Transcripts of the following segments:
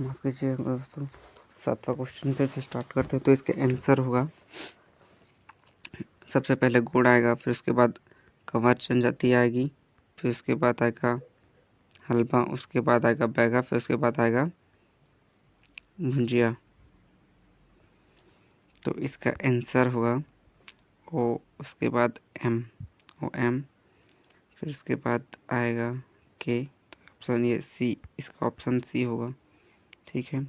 माफ कीजिएगा दोस्तों, 7वां क्वेश्चन फिर से स्टार्ट करते हैं। तो इसका आंसर होगा, सबसे पहले गुड़ आएगा, फिर उसके बाद कंवर जनजाति आएगी, फिर उसके बाद आएगा हलवा, उसके बाद आएगा बैगा, फिर उसके बाद आएगा भुंजिया। तो इसका आंसर होगा ओ, उसके बाद एम, ओ एम, फिर उसके बाद आएगा के। तो ऑप्शन ये सी, इसका ऑप्शन सी होगा। ठीक है,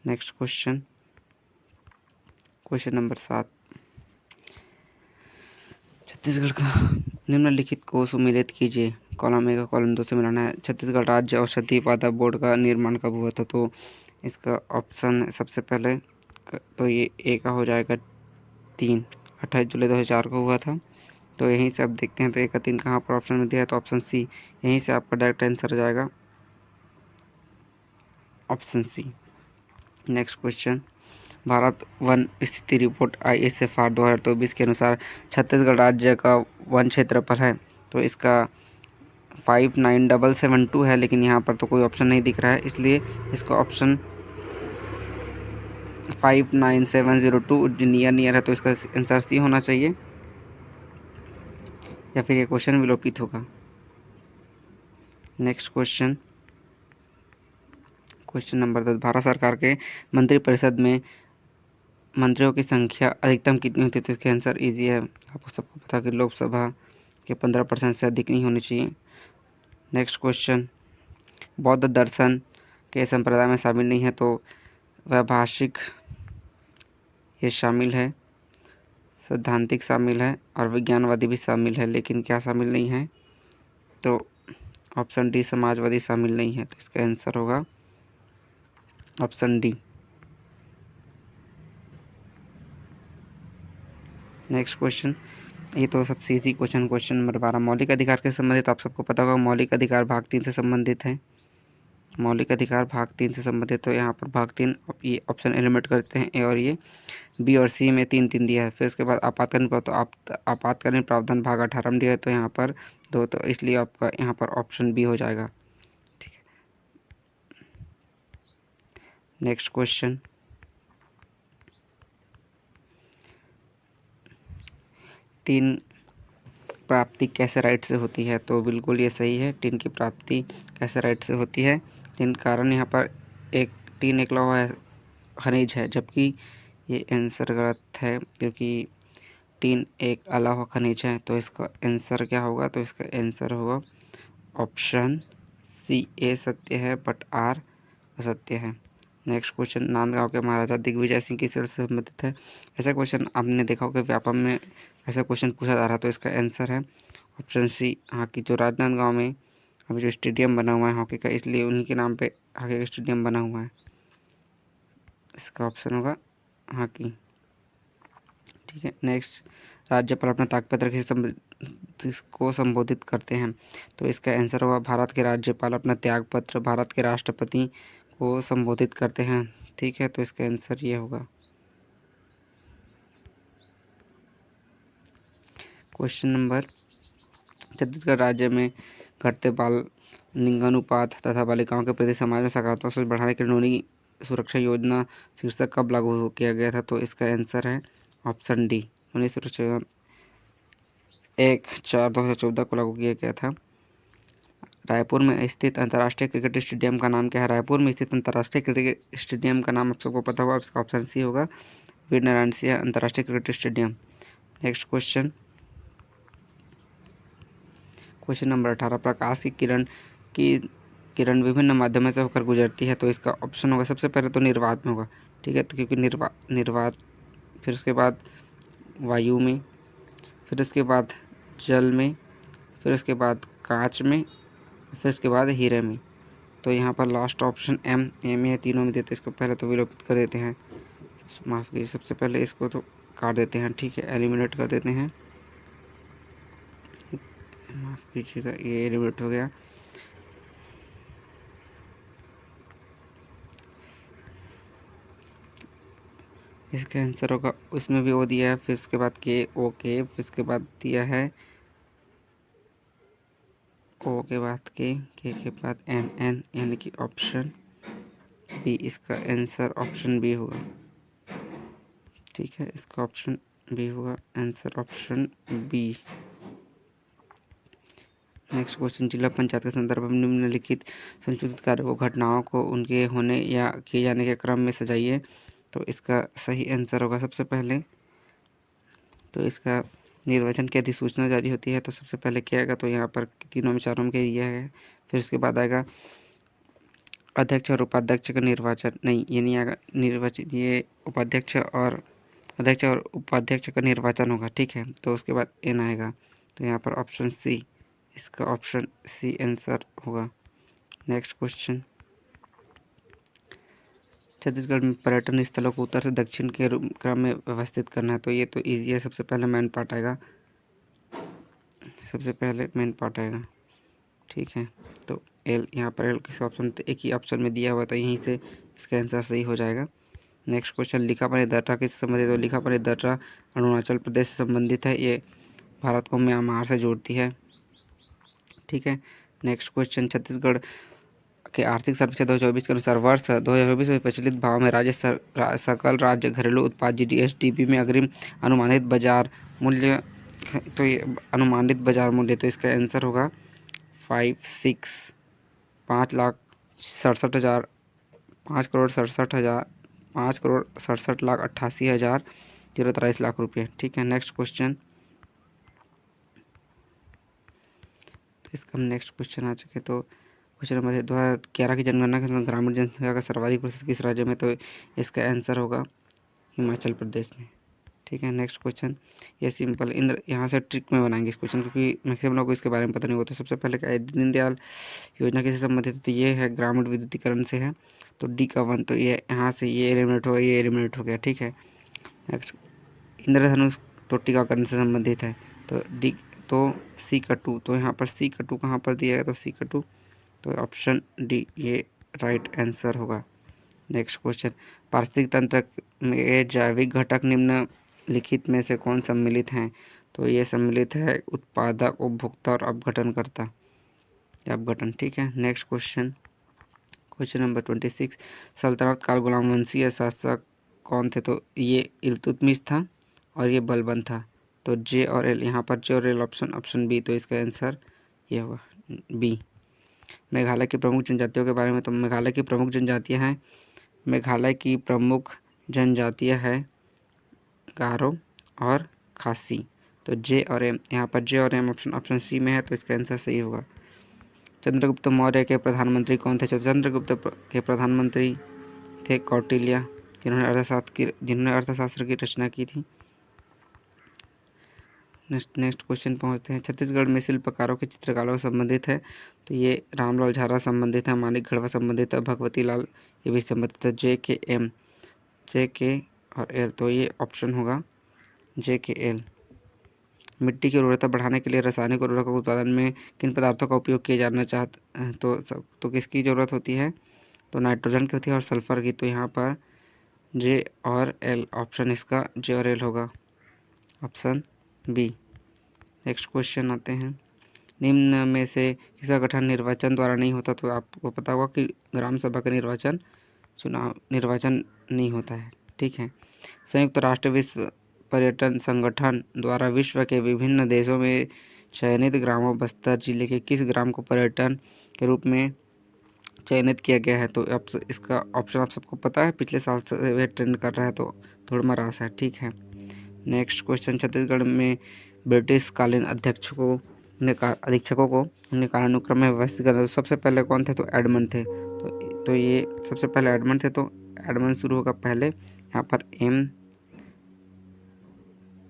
next question, question number 7। Chhattisgarh का निम्नलिखित को सुमेलित कीजिए। कॉलम 1 का कॉलम 2 से मिलाना है। छत्तीसगढ़ राज्य औषधि पादप बोर्ड का निर्माण कब हुआ था? तो इसका ऑप्शन सबसे पहले तो ये ए का हो जाएगा 3, 28 जुलाई 2004 को हुआ था। तो यहीं से आप देखते हैं तो 1 का 3 कहाँ पर ऑप्शन में दिया है, तो ऑप्शन सी, यहीं से आपका डायरेक्ट आंसर हो जाएगा option C. Next question, Bharat वन स्थिति रिपोर्ट ISFR 2024 के अनुसार छत्तीसगढ़ राज्य का वन क्षेत्रफल है। तो इसका 59772 है, लेकिन यहाँ पर तो कोई ऑप्शन नहीं दिख रहा है, इसलिए इसका ऑप्शन 59702 नियर है। तो इसका आंसर सी होना चाहिए, या फिर ये क्वेश्चन विलोपित होगा। Next question, question number 10, Bharat सरकार के मंत्रिपरिषद में मंत्रियों की संख्या अधिकतम कितनी होती है? तो इसका आंसर ईजी है, आपको सबको पता कि लोकसभा के 15% से अधिक नहीं होनी चाहिए। नेक्स्ट क्वेश्चन, बौद्ध दर्शन के संप्रदाय में शामिल नहीं है, तो वैभाषिक ये शामिल है, सैद्धांतिक शामिल है और विज्ञानवादी भी शामिल है, लेकिन क्या शामिल नहीं है? तो ऑप्शन डी, समाजवादी शामिल नहीं है। तो इसका आंसर होगा ऑप्शन डी। नेक्स्ट क्वेश्चन, ये तो सबसे इजी क्वेश्चन, क्वेश्चन नंबर 12, मौलिक अधिकार से संबंधित आप सबको पता होगा, मौलिक अधिकार भाग 3 से संबंधित है। मौलिक अधिकार भाग 3 से संबंधित, तो यहाँ पर भाग 3 ये ऑप्शन एलिमिनेट करते हैं, ए और ये बी और सी में 3-3 दिया है। फिर उसके बाद आपातकालीन आपातकालीन प्रावधान भाग 18 में दिया है, तो यहाँ पर 2, तो इसलिए आपका यहाँ पर ऑप्शन बी हो जाएगा। ठीक है, नेक्स्ट क्वेश्चन, टीन प्राप्ति कैसे राइट से होती है? तो बिल्कुल ये सही है, टीन की प्राप्ति कैसे राइट से होती है, जिन कारण यहाँ पर टीन एक लौह खनिज है, जबकि ये आंसर गलत है, क्योंकि टीन एक अलावा खनिज है। तो इसका आंसर क्या होगा? तो इसका आंसर होगा ऑप्शन सी, ए सत्य है बट आर असत्य है। नेक्स्ट क्वेश्चन, नांदगांव के महाराजा दिग्विजय सिंह किस से संबंधित है? ऐसा क्वेश्चन आपने देखा होगा व्यापम में ऐसा क्वेश्चन पूछा जा रहा है। तो इसका आंसर है ऑप्शन सी, हॉकी। जो राजनांदगांव में अभी जो स्टेडियम बना हुआ है हॉकी का, इसलिए उन्हीं के नाम पे हॉकी का स्टेडियम बना हुआ है। इसका ऑप्शन होगा हॉकी। ठीक है, नेक्स्ट, राज्यपाल अपना ताकपत्र किसको संबोधित करते हैं? तो इसका आंसर होगा भारत के राज्यपाल अपना त्यागपत्र भारत के राष्ट्रपति को संबोधित करते हैं। ठीक है, तो इसका आंसर ये होगा। क्वेश्चन नंबर, छत्तीसगढ़ राज्य में घटते बाल लिंगानुपात तथा बालिकाओं के प्रति समाज में सकारात्मक सोच बढ़ाने के लिए नूनी सुरक्षा योजना शीर्षक कब लागू किया गया था? तो इसका आंसर है ऑप्शन डी, नूनी सुरक्षा योजना 1/4/2014 को लागू किया गया था। रायपुर में स्थित अंतर्राष्ट्रीय क्रिकेट स्टेडियम का नाम क्या है? रायपुर में स्थित अंतर्राष्ट्रीय क्रिकेट स्टेडियम का नाम आप सबको पता होगा, इसका ऑप्शन सी होगा, वीर नारायण सिंह अंतर्राष्ट्रीय cricket stadium. Next question, question number 18, प्रकाश की किरण विभिन्न माध्यमों से होकर गुजरती है। तो इसका ऑप्शन होगा, सबसे पहले तो निर्वात में होगा। ठीक है, तो क्योंकि निर्वात, फिर उसके बाद वायु में, फिर उसके बाद जल में, फिर उसके बाद कांच में, फिर उसके बाद हीरे में। तो यहाँ पर लास्ट ऑप्शन एम है, तीनों में देते, इसको पहले तो विलोपित कर देते हैं, माफ़ कीजिए, सबसे पहले इसको तो काट देते हैं। ठीक है, एलिमिनेट कर देते हैं, माफ़ कीजिएगा, ये एलिमिनेट हो गया। इसका आंसर होगा, उसमें भी ओ दिया है, फिर उसके बाद के, फिर उसके बाद दिया है ओ के बाद के बाद एन एन यानी कि ऑप्शन बी, इसका आंसर ऑप्शन बी होगा। ठीक है, इसका ऑप्शन बी होगा, answer option B. Next question, जिला पंचायत के संदर्भ में निम्नलिखित संशोधित कार्य को घटनाओं को उनके होने या किए जाने के क्रम में सजाइए। तो इसका सही आंसर होगा सबसे पहले, तो इसका निर्वाचन की अधिसूचना जारी होती है तो सबसे पहले क्या आएगा, तो यहाँ पर तीनों में चारों में क्या दिया है। फिर उसके बाद आएगा अध्यक्ष और उपाध्यक्ष का निर्वाचन, नहीं ये नहीं आएगा निर्वाचित, ये अध्यक्ष और उपाध्यक्ष का निर्वाचन होगा। ठीक है, तो उसके बाद एन आएगा, तो यहाँ पर ऑप्शन सी, इसका ऑप्शन सी आंसर होगा। नेक्स्ट क्वेश्चन, छत्तीसगढ़ में पर्यटन स्थलों को उत्तर से दक्षिण के क्रम में व्यवस्थित करना है। तो ये तो ईजी है, सबसे पहले मेन पार्ट आएगा, सबसे पहले मेन पार्ट आएगा। ठीक है, तो एल, यहाँ पर एल किस ऑप्शन, तो एक ही ऑप्शन में दिया हुआ तो यहीं से इसका आंसर सही हो जाएगा। नेक्स्ट क्वेश्चन, लिखापनी दर्रा किससे संबंधित है। तो लिखापनी दर्रा अरुणाचल प्रदेश से संबंधित है, ये भारत को म्यांमार से जोड़ती है। ठीक है, नेक्स्ट क्वेश्चन, छत्तीसगढ़ के आर्थिक सर्वेक्षण 2024 के अनुसार वर्ष 2024 में प्रचलित भाव में सकल राज्य घरेलू उत्पाद GDP में अग्रिम अनुमानित बाजार मूल्य, तो ये अनुमानित बाजार मूल्य, तो इसका आंसर होगा 5,67,88,000 रुपये। ठीक है, नेक्स्ट क्वेश्चन, तो इसका नेक्स्ट क्वेश्चन आ चुके, तो क्वेश्चन नंबर 2011 की जनगणना के अनुसार ग्रामीण जनसंख्या का सर्वाधिक प्रतिशत किस राज्य में, तो इसका आंसर होगा हिमाचल प्रदेश में। ठीक है, नेक्स्ट क्वेश्चन, ये सिंपल, इंद्र यहाँ से ट्रिक में बनाएंगे इस क्वेश्चन, क्योंकि मैक्सिमम लोगों को इसके बारे में पता नहीं होता। सबसे पहले क्या है, दीनदयाल योजना किससे संबंधित है, तो ये है ग्रामीण विद्युतीकरण से है, तो डी का 1, तो ये यहाँ से ये एलिमिनेट हो गया, ये एलिमिनेट हो गया। ठीक है, नेक्स्ट, इंद्रधनुष तो टीकाकरण से संबंधित है, तो डी, तो सी का 2, तो यहाँ पर सी का 2 कहाँ पर दिया है, तो सी का 2, तो ऑप्शन डी ये राइट आंसर होगा। नेक्स्ट क्वेश्चन, पारिस्थितिक तंत्र में जैविक घटक निम्नलिखित में से कौन सम्मिलित हैं, तो ये सम्मिलित है उत्पादक, उपभोक्ता और अपघटनकर्ता, अपघटन। ठीक है, नेक्स्ट क्वेश्चन, क्वेश्चन नंबर 26, सल्तनत काल गुलाम वंशीय शासक कौन थे, तो ये इल्तुतमिश था और ये बलबन था, तो जे और एल, यहाँ पर जे और एल ऑप्शन बी, तो इसका आंसर ये होगा बी। मेघालय की प्रमुख जनजातियों के बारे में, तो मेघालय की प्रमुख जनजातियाँ हैं, मेघालय की प्रमुख जनजातियाँ है गारो और खासी, तो जे और एम, यहाँ पर जे और एम ऑप्शन सी में है, तो इसका आंसर सही होगा। चंद्रगुप्त मौर्य के प्रधानमंत्री कौन थे, चंद्रगुप्त के प्रधानमंत्री थे कौटिल्य, जिन्होंने अर्थशास्त्र की रचना की थी। नेक्स्ट क्वेश्चन पहुंचते हैं, छत्तीसगढ़ में शिल्पकारों के चित्रकारों से संबंधित है, तो ये रामलाल झारा संबंधित है, मानिक गढ़वा संबंधित है, भगवती लाल ये भी संबंधित है, जे के एम, जे के और एल, तो ये ऑप्शन होगा जे के एल। मिट्टी की उर्वरता बढ़ाने के लिए रासायनिक उर्वरकों के उत्पादन में किन पदार्थों का उपयोग किया जाना चाहता तो किसकी ज़रूरत होती है, तो नाइट्रोजन की होती है और सल्फर की, तो यहाँ पर जे और एल ऑप्शन, इसका जे और एल होगा, ऑप्शन बी। नेक्स्ट क्वेश्चन आते हैं, निम्न में से किसका गठन निर्वाचन द्वारा नहीं होता, तो आपको पता होगा कि ग्राम सभा का निर्वाचन नहीं होता है। ठीक है, संयुक्त राष्ट्र विश्व पर्यटन संगठन द्वारा विश्व के विभिन्न देशों में चयनित ग्रामों बस्तर जिले के किस ग्राम को पर्यटन के रूप में चयनित किया गया है, तो इसका ऑप्शन आप सबको पता है, पिछले साल से वे ट्रेंड कर रहा है, तो थोड़ा रास है। ठीक है, नेक्स्ट क्वेश्चन, छत्तीसगढ़ में ब्रिटिश कालीन अधीक्षकों को उन्हें कालानुक्रम में व्यवस्थित करना, तो सबसे पहले कौन थे, तो एडमंड थे, तो ये सबसे पहले एडमंड थे, तो एडमंड शुरू होगा पहले, यहाँ पर एम,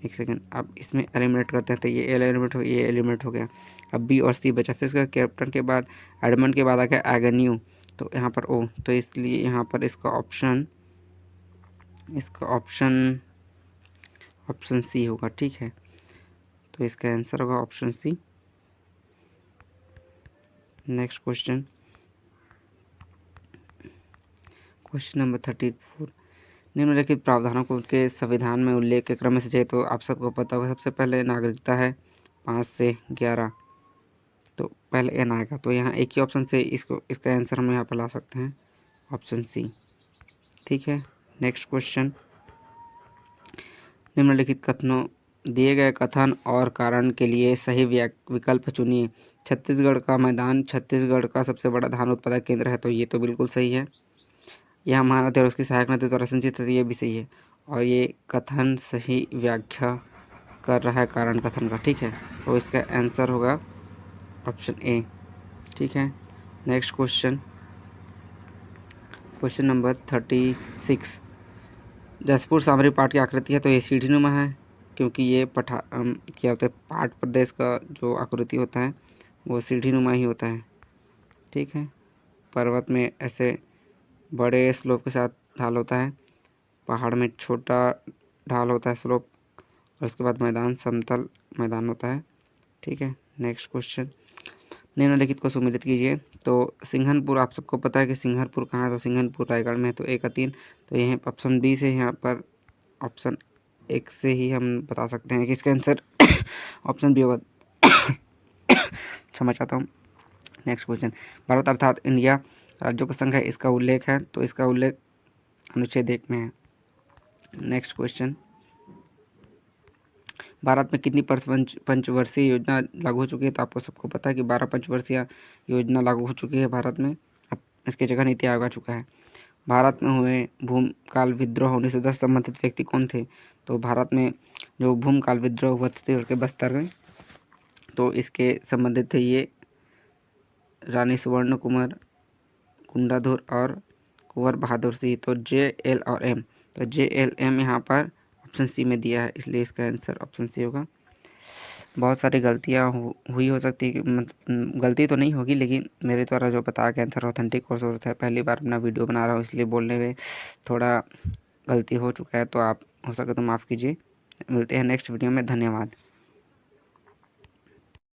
एक सेकेंड, अब इसमें एलिमिनेट करते हैं, तो ये एल एलिमिनेट हो, ये एलिमिनेट हो गया, अब बी और सी बचा, फिर उसका कैप्टन के बाद एडमंड के बाद आ गया एगन्यू, तो यहाँ पर ओ, तो इसलिए यहाँ पर इसका ऑप्शन सी होगा। ठीक है, तो इसका आंसर होगा option C. Next question, question number 34, निम्नलिखित प्रावधानों को उनके संविधान में उल्लेख के क्रम में से चाहिए, तो आप सबको पता होगा, सबसे पहले नागरिकता है 5 से 11, तो पहले एन आएगा, तो यहाँ एक ही ऑप्शन से इसका आंसर हम यहाँ पर ला सकते हैं, ऑप्शन सी। ठीक है, नेक्स्ट क्वेश्चन। निम्नलिखित कथनों दिए गए कथन और कारण के लिए सही विकल्प चुनिए। छत्तीसगढ़ का मैदान छत्तीसगढ़ का सबसे बड़ा धान उत्पादक केंद्र है, तो ये तो बिल्कुल सही है। यह महानदी और उसकी सहायक नदी द्वारा सिंचित है, ये भी सही है। और ये कथन सही व्याख्या कर रहा है कारण कथन का। ठीक है, तो इसका आंसर होगा ऑप्शन ए। ठीक है, next question, question number 36। Jaspur Samri Pat की आकृति है, तो ये सीढ़ीनुमा है, क्योंकि ये क्या होता है, पाठ प्रदेश का जो आकृति होता है वो सीढ़ीनुमा ही होता है। ठीक है, पर्वत में ऐसे बड़े स्लोप के साथ ढाल होता है, पहाड़ में छोटा ढाल होता है स्लोप, और उसके बाद मैदान समतल मैदान होता है। ठीक है, नेक्स्ट क्वेश्चन। निम्नलिखित को सुमेलित कीजिए। तो सिंघनपुर, आप सबको पता है कि सिंघनपुर कहाँ है, तो सिंघनपुर रायगढ़ में है, तो 1 का 3, तो यह ऑप्शन बी से, यहाँ पर ऑप्शन 1 से ही हम बता सकते हैं कि इसका आंसर ऑप्शन बी होगा। क्षमा चाहता हूँ। Next question. भारत अर्थात इंडिया राज्यों का संघ है, इसका उल्लेख है, तो इसका उल्लेख अनुच्छेद 1 में है। Next question. भारत में कितनी पंचवर्षीय योजना लागू हो चुकी है, तो आपको सबको पता है कि 12 पंचवर्षीय योजना लागू हो चुकी है भारत में। अब इसकी जगह नीति आयोग आ चुका है। भारत में हुए भूमकाल विद्रोह 1910 संबंधित व्यक्ति कौन थे, तो भारत में जो भूमकाल विद्रोह हुआ छत्तीसगढ़ के बस्तर में, तो इसके संबंधित थे ये रानी सुवर्ण कुमार, कुंडाधुर और कुंवर बहादुर सिंह। तो JL और M, तो JLM यहाँ पर ऑप्शन सी में दिया है, इसलिए इसका आंसर ऑप्शन सी होगा। बहुत सारी गलतियाँ हुई हो सकती है, गलती तो नहीं होगी, लेकिन मेरे द्वारा जो बताया गया आंसर ऑथेंटिक और सोर्स है। पहली बार अपना वीडियो बना रहा हूँ, इसलिए बोलने में थोड़ा गलती हो चुका है, तो आप हो सके तो माफ़ कीजिए। मिलते हैं नेक्स्ट वीडियो में, धन्यवाद।